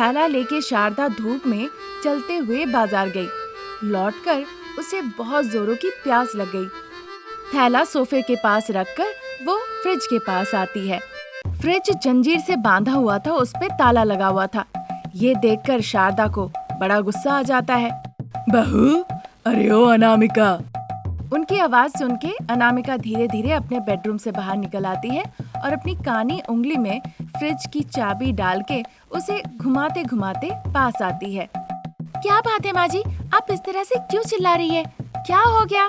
थैला लेके शारदा धूप में चलते हुए बाजार गई। लौटकर उसे बहुत जोरों की प्यास लग गई। थैला सोफे के पास रखकर वो फ्रिज के पास आती है। फ्रिज जंजीर से बांधा हुआ था, उस पे ताला लगा हुआ था। ये देखकर शारदा को बड़ा गुस्सा आ जाता है। बहू, अरे ओ अनामिका। उनकी आवाज सुन के अनामिका धीरे धीरे अपने बेडरूम से बाहर निकल आती है और अपनी कानी उंगली में फ्रिज की चाबी डाल के उसे घुमाते घुमाते पास आती है। क्या बात है माँ जी, आप इस तरह से क्यों चिल्ला रही है? क्या हो गया?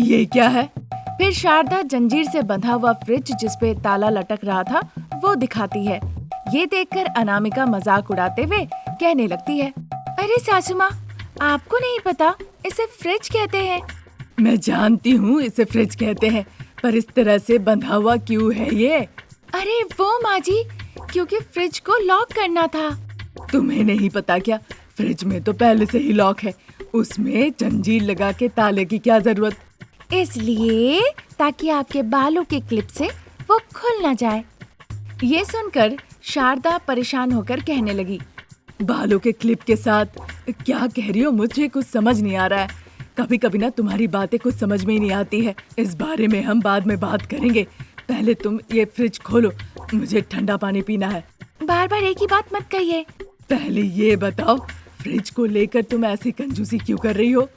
ये क्या है? फिर शारदा जंजीर से बंधा हुआ फ्रिज जिसपे ताला लटक रहा था वो दिखाती है। ये देखकर अनामिका मजाक उड़ाते हुए कहने लगती है, अरे सासू माँ, आपको नहीं पता इसे फ्रिज कहते हैं? मैं जानती हूँ इसे फ्रिज कहते हैं, पर इस तरह से बंधा हुआ क्यों है ये? अरे वो माँ जी, क्योंकि फ्रिज को लॉक करना था। तुम्हें नहीं पता क्या? फ्रिज में तो पहले से ही लॉक है, उसमें जंजीर लगा के ताले की क्या जरूरत? इसलिए ताकि आपके बालों के क्लिप से वो खुल ना जाए। ये सुनकर शारदा परेशान होकर कहने लगी, बालों के क्लिप के साथ क्या कह रही हो? मुझे कुछ समझ नहीं आ रहा है। कभी कभी ना तुम्हारी बातें कुछ समझ में ही नहीं आती है। इस बारे में हम बाद में बात करेंगे, पहले तुम ये फ्रिज खोलो, मुझे ठंडा पानी पीना है। बार बार एक ही बात मत कहिए। पहले ये बताओ, फ्रिज को लेकर तुम ऐसी कंजूसी क्यों कर रही हो?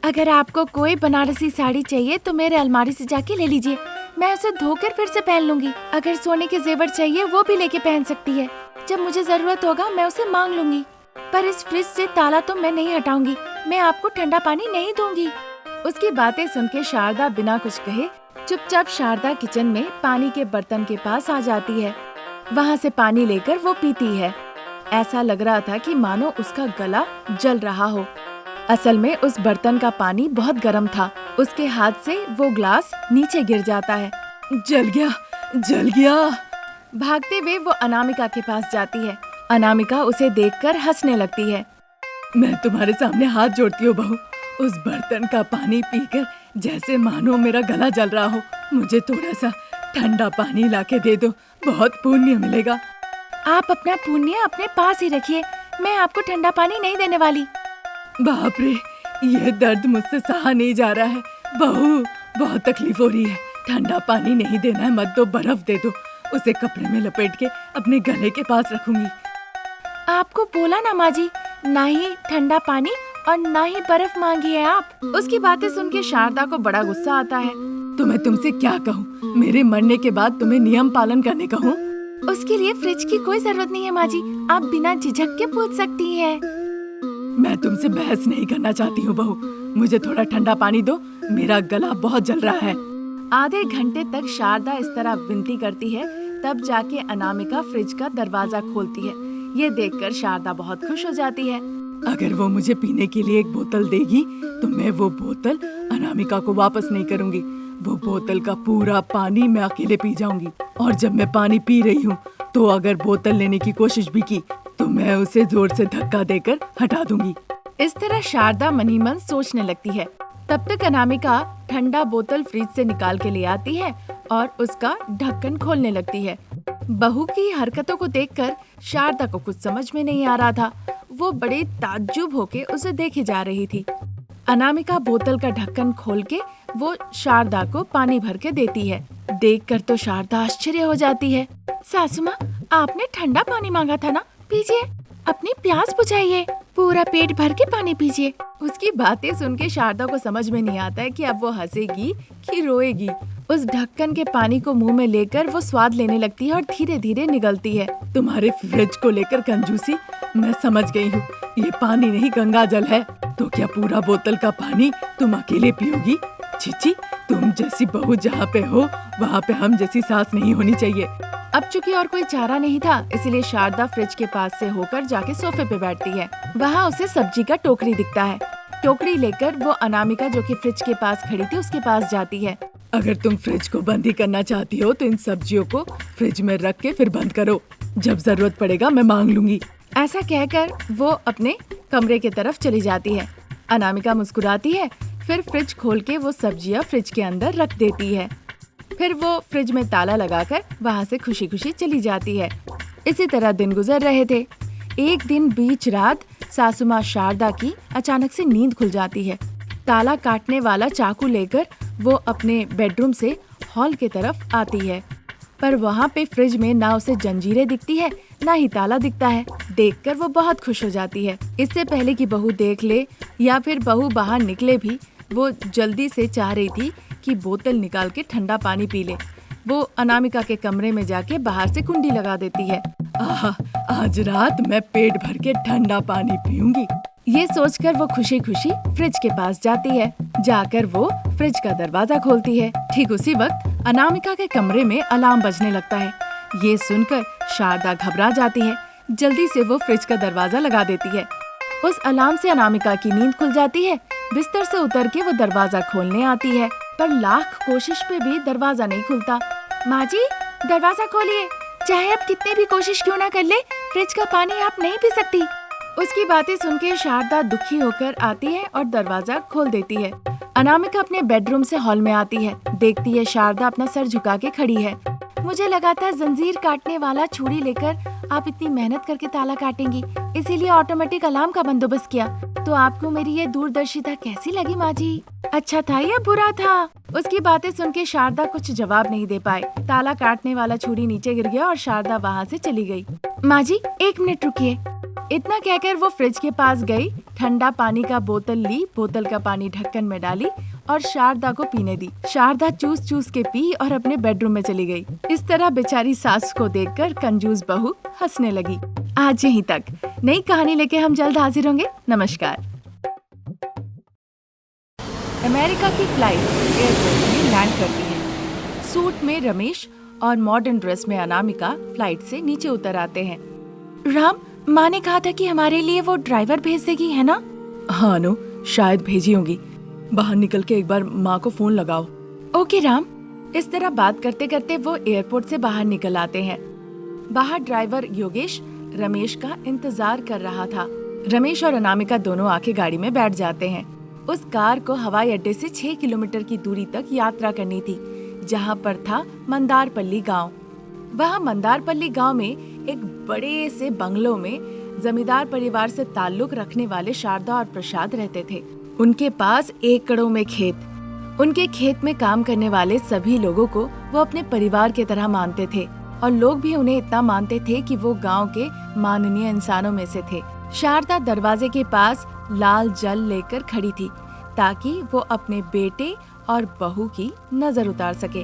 अगर आपको कोई बनारसी साड़ी चाहिए तो मेरे अलमारी से जाके ले लीजिए, मैं उसे धोकर फिर से पहन लूंगी। अगर सोने के जेवर चाहिए वो भी लेके पहन सकती है, जब मुझे जरूरत होगा मैं उसे मांग लूंगी। पर इस फ्रिज से ताला तो मैं नहीं हटाऊंगी, मैं आपको ठंडा पानी नहीं दूंगी। उसकी बातें सुन के शारदा बिना कुछ कहे चुपचाप शारदा किचन में पानी के बर्तन के पास आ जाती है। वहाँ से पानी लेकर वो पीती है। ऐसा लग रहा था कि मानो उसका गला जल रहा हो। असल में उस बर्तन का पानी बहुत गर्म था। उसके हाथ से वो ग्लास नीचे गिर जाता है। जल गया, जल गया। भागते हुए वो अनामिका के पास जाती है। अनामिका उसे देखकर हंसने लगती है। मैं तुम्हारे सामने हाथ जोड़ती हूँ बहू, उस बर्तन का पानी पीकर जैसे मानो मेरा गला जल रहा हो। मुझे थोड़ा सा ठंडा पानी लाके दे दो, बहुत पुण्य मिलेगा। आप अपना पुण्य अपने पास ही रखिए, मैं आपको ठंडा पानी नहीं देने वाली। बाप रे, ये दर्द मुझसे सहा नहीं जा रहा है। बहू, बहुत तकलीफ हो रही है। ठंडा पानी नहीं देना है मत दो, बर्फ दे दो, उसे कपड़े में लपेट के अपने गले के पास रखूंगी। आपको बोला ना माँ जी, ना ही ठंडा पानी और ना ही बर्फ मांगी है आप। उसकी बातें सुन के शारदा को बड़ा गुस्सा आता है। तो मैं तुमसे क्या कहूँ? मेरे मरने के बाद तुम्हें नियम पालन करने कहूँ? उसके लिए फ्रिज की कोई जरूरत नहीं है माँ जी, आप बिना झिझक के पूछ सकती हैं। मैं तुमसे बहस नहीं करना चाहती हूँ बहू, मुझे थोड़ा ठंडा पानी दो, मेरा गला बहुत जल रहा है। आधे घंटे तक शारदा इस तरह विनती करती है, तब जाके अनामिका फ्रिज का दरवाजा खोलती है। ये देखकर शारदा बहुत खुश हो जाती है। अगर वो मुझे पीने के लिए एक बोतल देगी तो मैं वो बोतल अनामिका को वापस नहीं करूँगी। वो बोतल का पूरा पानी मैं अकेले पी जाऊंगी, और जब मैं पानी पी रही हूँ तो अगर बोतल लेने की कोशिश भी की तो मैं उसे जोर से धक्का देकर हटा दूंगी। इस तरह शारदा मन ही मन सोचने लगती है। तब तक अनामिका ठंडा बोतल फ्रिज से निकाल के ले आती है और उसका ढक्कन खोलने लगती है। बहू की हरकतों को देखकर शारदा को कुछ समझ में नहीं आ रहा था। वो बड़े ताज्जुब होके उसे देखे जा रही थी। अनामिका बोतल का ढक्कन खोल के वो शारदा को पानी भर के देती है। देखकर तो शारदा आश्चर्य हो जाती है। सासू माँ, आपने ठंडा पानी मांगा था ना, पीजिए, अपनी प्यास बुझाइए, पूरा पेट भर के पानी पीजिए। उसकी बातें सुन के शारदा को समझ में नहीं आता है कि अब वो हंसेगी कि रोएगी। उस ढक्कन के पानी को मुंह में लेकर वो स्वाद लेने लगती है और धीरे धीरे निगलती है। तुम्हारे फ्रिज को लेकर कंजूसी मैं समझ गई हूँ, ये पानी नहीं गंगा जल है। तो क्या पूरा बोतल का पानी तुम अकेले पियोगी? चिची, तुम जैसी बहू जहाँ पे हो वहाँ पे हम जैसी सास नहीं होनी चाहिए। अब चूंकि और कोई चारा नहीं था, इसलिए शारदा फ्रिज के पास से होकर जाके सोफे पे बैठती है। वहाँ उसे सब्जी का टोकरी दिखता है। टोकरी लेकर वो अनामिका जो कि फ्रिज के पास खड़ी थी उसके पास जाती है। अगर तुम फ्रिज को बंद ही करना चाहती हो तो इन सब्जियों को फ्रिज में रख के फिर बंद करो, जब जरूरत पड़ेगा मैं मांग लूंगी। ऐसा कहकर वो अपने कमरे की तरफ चली जाती है। अनामिका मुस्कुराती है, फिर फ्रिज खोल के वो सब्जियां फ्रिज के अंदर रख देती है। फिर वो फ्रिज में ताला लगाकर वहाँ से खुशी खुशी चली जाती है। इसी तरह दिन गुजर रहे थे। एक दिन बीच रात सासू माँ शारदा की अचानक से नींद खुल जाती है। ताला काटने वाला चाकू लेकर वो अपने बेडरूम से हॉल की तरफ आती है, पर वहाँ पे फ्रिज में ना उसे जंजीरें दिखती है ना ही ताला दिखता है। देखकर वो बहुत खुश हो जाती है। इससे पहले कि बहू देख ले या फिर बहू बाहर निकले भी वो जल्दी से चाह रही थी कि बोतल निकाल के ठंडा पानी पी ले। वो अनामिका के कमरे में जाके बाहर से कुंडी लगा देती है। आहा, आज रात मैं पेट भर के ठंडा पानी पीऊंगी। ये सोचकर वो खुशी खुशी फ्रिज के पास जाती है। जाकर वो फ्रिज का दरवाजा खोलती है। ठीक उसी वक्त अनामिका के कमरे में अलार्म बजने लगता है। ये सुनकर शारदा घबरा जाती है। जल्दी से वो फ्रिज का दरवाजा लगा देती है। उस अलार्म से अनामिका की नींद खुल जाती है। बिस्तर से उतर के वो दरवाजा खोलने आती है, पर लाख कोशिश पे भी दरवाजा नहीं खुलता। माँ जी, दरवाजा खोलिए, चाहे आप कितनी भी कोशिश क्यों ना कर ले, फ्रिज का पानी आप नहीं पी सकती। उसकी बातें सुन के शारदा दुखी होकर आती है और दरवाजा खोल देती है। अनामिका अपने बेडरूम से हॉल में आती है। देखती है शारदा अपना सर झुका के खड़ी है। मुझे लगा था जंजीर काटने वाला छुरी लेकर आप इतनी मेहनत करके ताला काटेंगी, इसीलिए ऑटोमेटिक अलार्म का बंदोबस्त किया। तो आपको मेरी ये दूरदर्शिता कैसी लगी माँ जी? अच्छा था या बुरा था? उसकी बातें सुन के शारदा कुछ जवाब नहीं दे पाए। ताला काटने वाला छुरी नीचे गिर गया और शारदा वहाँ से चली गई। माँ जी, 1 मिनट रुकिए। इतना कहकर वो फ्रिज के पास गई, ठंडा पानी का बोतल ली, बोतल का पानी ढक्कन में डाली और शारदा को पीने दी। शारदा चूस चूस के पी और अपने बेडरूम में चली गई। इस तरह बेचारी सास को देखकर कंजूस बहू हंसने लगी। आज यहीं तक। नई कहानी लेके हम जल्द हाजिर होंगे। नमस्कार। अमेरिका की फ्लाइट एयरपोर्ट में लैंड करती है। सूट में रमेश और मॉडर्न ड्रेस में अनामिका फ्लाइट से नीचे उतर आते हैं। राम, माँ ने कहा था कि हमारे लिए वो ड्राइवर भेज देगी, है ना? हाँ नो, शायद भेजी होंगी। बाहर निकल के एक बार माँ को फोन लगाओ। ओके राम। इस तरह बात करते करते वो एयरपोर्ट से बाहर निकल आते हैं। बाहर ड्राइवर योगेश रमेश का इंतजार कर रहा था। रमेश और अनामिका दोनों आके गाड़ी में बैठ जाते हैं। उस कार को हवाई अड्डे से 6 किलोमीटर की दूरी तक यात्रा करनी थी, जहाँ पर था मंदारपल्ली गांव। वहाँ मंदारपल्ली गांव में एक बड़े से बंगलों में जमींदार परिवार से ताल्लुक रखने वाले शारदा और प्रसाद रहते थे। उनके पास एकड़ों में खेत। उनके खेत में काम करने वाले सभी लोगों को वो अपने परिवार की तरह मानते थे और लोग भी उन्हें इतना मानते थे कि वो गांव के माननीय इंसानों में से थे। शारदा दरवाजे के पास लाल जल लेकर खड़ी थी ताकि वो अपने बेटे और बहू की नजर उतार सके।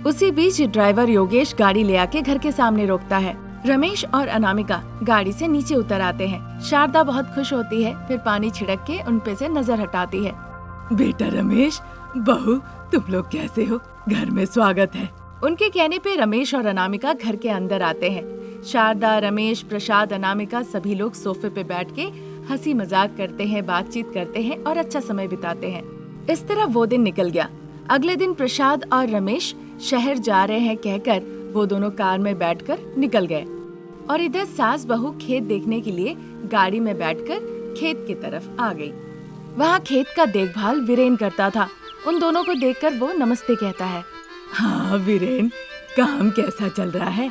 उसी बीच ड्राइवर योगेश गाड़ी ले आके घर के सामने रोकता है। रमेश और अनामिका गाड़ी से नीचे उतर आते हैं। शारदा बहुत खुश होती है, फिर पानी छिड़क के उन पे से नजर हटाती है। बेटा रमेश, बहू, तुम लोग कैसे हो? घर में स्वागत है। उनके कहने पे रमेश और अनामिका घर के अंदर आते हैं। शारदा, रमेश, प्रसाद, अनामिका सभी लोग सोफे पे बैठ के हंसी मजाक करते हैं, बातचीत करते हैं और अच्छा समय बिताते हैं। इस तरह वो दिन निकल गया। अगले दिन प्रसाद और रमेश शहर जा रहे हैं कहकर वो दोनों कार में बैठकर निकल गए और इधर सास बहू खेत देखने के लिए गाड़ी में बैठकर खेत की तरफ आ गई। वहाँ खेत का देखभाल वीरेन करता था। उन दोनों को देखकर वो नमस्ते कहता है। हाँ वीरेन, काम कैसा चल रहा है?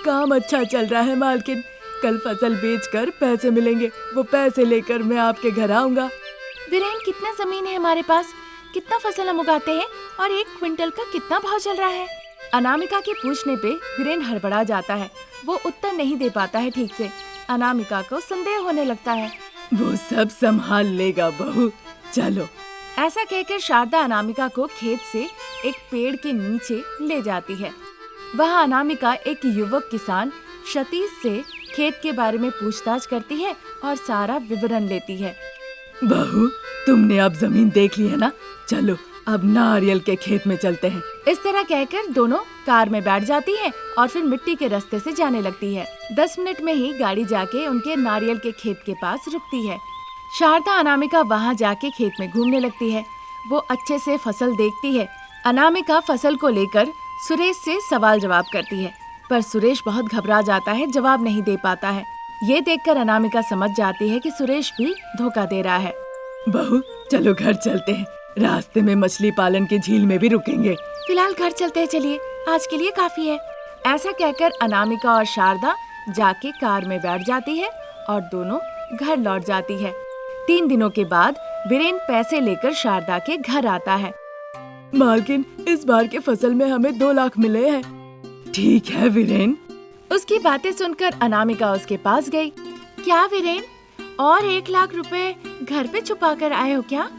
काम अच्छा चल रहा है मालकिन। कल फसल बेचकर पैसे मिलेंगे, वो पैसे लेकर मैं आपके घर आऊंगा। वीरेन, कितना जमीन है हमारे पास? कितना फसल हम उगाते हैं और 1 क्विंटल का कितना भाव चल रहा है? अनामिका के पूछने पे वीरेन हड़बड़ा जाता है। वो उत्तर नहीं दे पाता है ठीक से। अनामिका को संदेह होने लगता है। वो सब संभाल लेगा बहू, चलो। ऐसा कहकर शारदा अनामिका को खेत से एक पेड़ के नीचे ले जाती है। वहाँ अनामिका एक युवक किसान सतीश से खेत के बारे में पूछताछ करती है और सारा विवरण लेती है। बहू, तुमने अब जमीन देख ली है ना? चलो अब नारियल के खेत में चलते हैं। इस तरह कहकर दोनों कार में बैठ जाती हैं और फिर मिट्टी के रास्ते से जाने लगती है। 10 मिनट में ही गाड़ी जाके उनके नारियल के खेत के पास रुकती है। शारदा अनामिका वहाँ जाके खेत में घूमने लगती है। वो अच्छे से फसल देखती है। अनामिका फसल को लेकर सुरेश से सवाल जवाब करती है, पर सुरेश बहुत घबरा जाता है, जवाब नहीं दे पाता है। ये देखकर अनामिका समझ जाती है कि सुरेश भी धोखा दे रहा है। बहू, चलो घर चलते हैं। रास्ते में मछली पालन की झील में भी रुकेंगे। फिलहाल घर चलते हैं, चलिए, आज के लिए काफी है। ऐसा कहकर अनामिका और शारदा जाके कार में बैठ जाती है और दोनों घर लौट जाती है। 3 दिनों के बाद वीरेन पैसे लेकर शारदा के घर आता है। मालकिन, इस बार के फसल में हमें 2 लाख मिले हैं। ठीक है वीरेन। उसकी बातें सुनकर अनामिका उसके पास गई। क्या वीरेन, और 1 लाख रुपए घर पे छुपा कर आए हो क्या?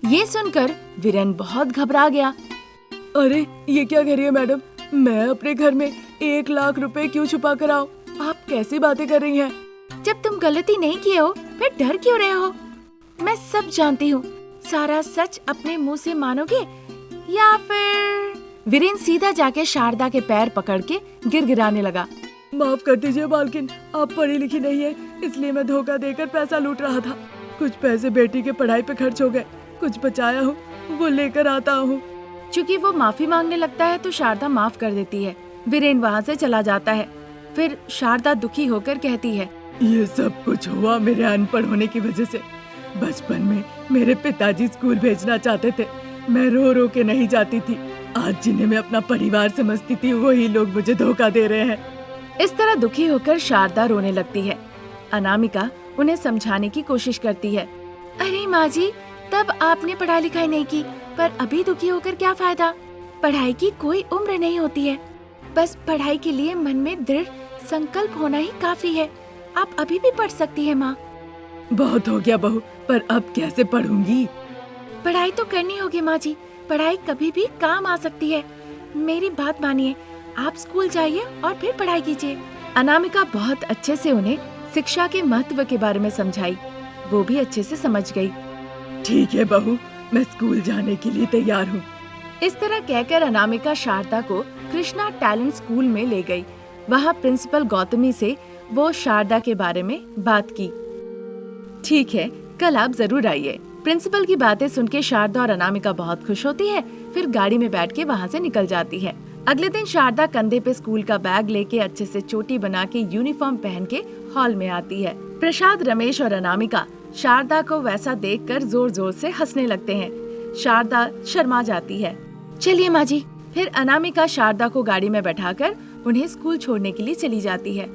ये सुनकर वीरेन बहुत घबरा गया। अरे ये क्या कह रही है मैडम, मैं अपने घर में 1 लाख रुपए क्यों छुपा कर आऊं? आप कैसी बातें कर रही हैं? जब तुम गलती नहीं किए हो फिर डर क्यों रहे हो? मैं सब जानती हूँ। सारा सच अपने मुंह से मानोगे या फिर? वीरेन सीधा जाके शारदा के पैर पकड़ के गिड़गिड़ाने लगा। माफ कर दीजिए मालकिन, आप पढ़ी लिखी नहीं है, इसलिए मैं धोखा देकर पैसा लूट रहा था। कुछ पैसे बेटी के पढ़ाई पे खर्च हो गए, कुछ बचाया हूँ, वो लेकर आता हूँ। चूँकि वो माफी मांगने लगता है तो शारदा माफ कर देती है। वीरेन वहाँ से चला जाता है। फिर शारदा दुखी होकर कहती है, ये सब कुछ हुआ मेरे अनपढ़ होने की वजह से। बचपन में मेरे पिताजी स्कूल भेजना चाहते थे, मैं रो रो के नहीं जाती थी। आज जिन्हें मैं अपना परिवार समझती थी वही लोग मुझे धोखा दे रहे हैं। इस तरह दुखी होकर शारदा रोने लगती है। अनामिका उन्हें समझाने की कोशिश करती है। अरे माँ जी, तब आपने पढ़ाई लिखाई नहीं की, पर अभी दुखी होकर क्या फायदा? पढ़ाई की कोई उम्र नहीं होती है, बस पढ़ाई के लिए मन में दृढ़ संकल्प होना ही काफी है। आप अभी भी पढ़ सकती है माँ। बहुत हो गया बहू, पर अब कैसे पढ़ूंगी? पढ़ाई तो करनी होगी माँ जी, पढ़ाई कभी भी काम आ सकती है। मेरी बात मानिए, आप स्कूल जाइए और फिर पढ़ाई कीजिए। अनामिका बहुत अच्छे से उन्हें शिक्षा के महत्व के बारे में समझाई। वो भी अच्छे से समझ गई। ठीक है बहू, मैं स्कूल जाने के लिए तैयार हूँ। इस तरह कहकर अनामिका शारदा को कृष्णा टैलेंट स्कूल में ले गई। वहाँ प्रिंसिपल गौतमी से वो शारदा के बारे में बात की। ठीक है, कल आप जरूर आइए। प्रिंसिपल की बातें सुन के शारदा और अनामिका बहुत खुश होती है। फिर गाड़ी में बैठ के वहाँ से निकल जाती है। अगले दिन शारदा कंधे पे स्कूल का बैग लेके अच्छे से चोटी बना के यूनिफॉर्म पहन के हॉल में आती है। प्रसाद, रमेश और अनामिका शारदा को वैसा देखकर जोर जोर से हंसने लगते हैं। शारदा शर्मा जाती है। चलिए माँ जी। फिर अनामिका शारदा को गाड़ी में बैठाकर उन्हें स्कूल छोड़ने के लिए चली जाती है।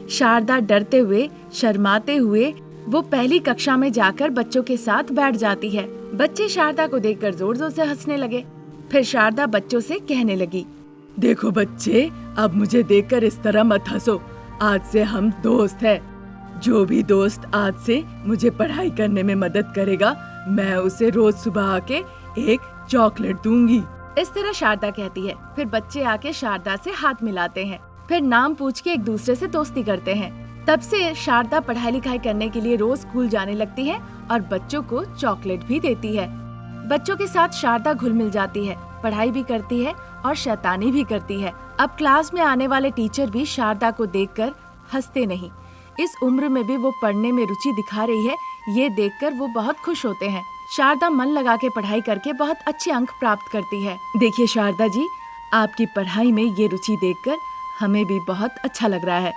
शारदा डरते हुए, शर्माते हुए वो पहली कक्षा में जाकर बच्चों के साथ बैठ जाती है। बच्चे शारदा को देखकर जोर जोर से हंसने लगे। फिर शारदा बच्चों से कहने लगी, देखो बच्चे, अब मुझे देखकर इस तरह मत हंसो। आज से हम दोस्त हैं। जो भी दोस्त आज से मुझे पढ़ाई करने में मदद करेगा, मैं उसे रोज सुबह आके एक चॉकलेट दूंगी। इस तरह शारदा कहती है। फिर बच्चे आके शारदा से हाथ मिलाते हैं। फिर नाम पूछ के एक दूसरे से दोस्ती करते हैं। तब से शारदा पढ़ाई लिखाई करने के लिए रोज स्कूल जाने लगती है और बच्चों को चॉकलेट भी देती है। बच्चों के साथ शारदा घुल मिल जाती है, पढ़ाई भी करती है और शैतानी भी करती है। अब क्लास में आने वाले टीचर भी शारदा को देखकर हंसते नहीं। इस उम्र में भी वो पढ़ने में रुचि दिखा रही है, ये देखकर वो बहुत खुश होते हैं। शारदा मन लगा के पढ़ाई करके बहुत अच्छे अंक प्राप्त करती है। देखिए शारदा जी, आपकी पढ़ाई में ये रुचि देखकर हमें भी बहुत अच्छा लग रहा है।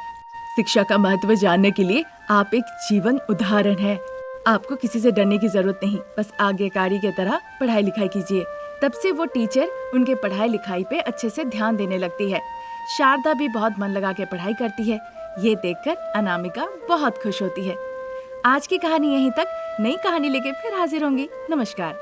शिक्षा का महत्व जानने के लिए आप एक जीवन उदाहरण है। आपको किसी से डरने की जरूरत नहीं, बस आज्ञाकारी की तरह पढ़ाई लिखाई कीजिए। तब से वो टीचर उनके पढ़ाई लिखाई पे अच्छे से ध्यान देने लगती है। शारदा भी बहुत मन लगा के पढ़ाई करती है। ये देखकर अनामिका बहुत खुश होती है। आज की कहानी यहीं तक। नई कहानी लेके फिर हाजिर होंगी। नमस्कार।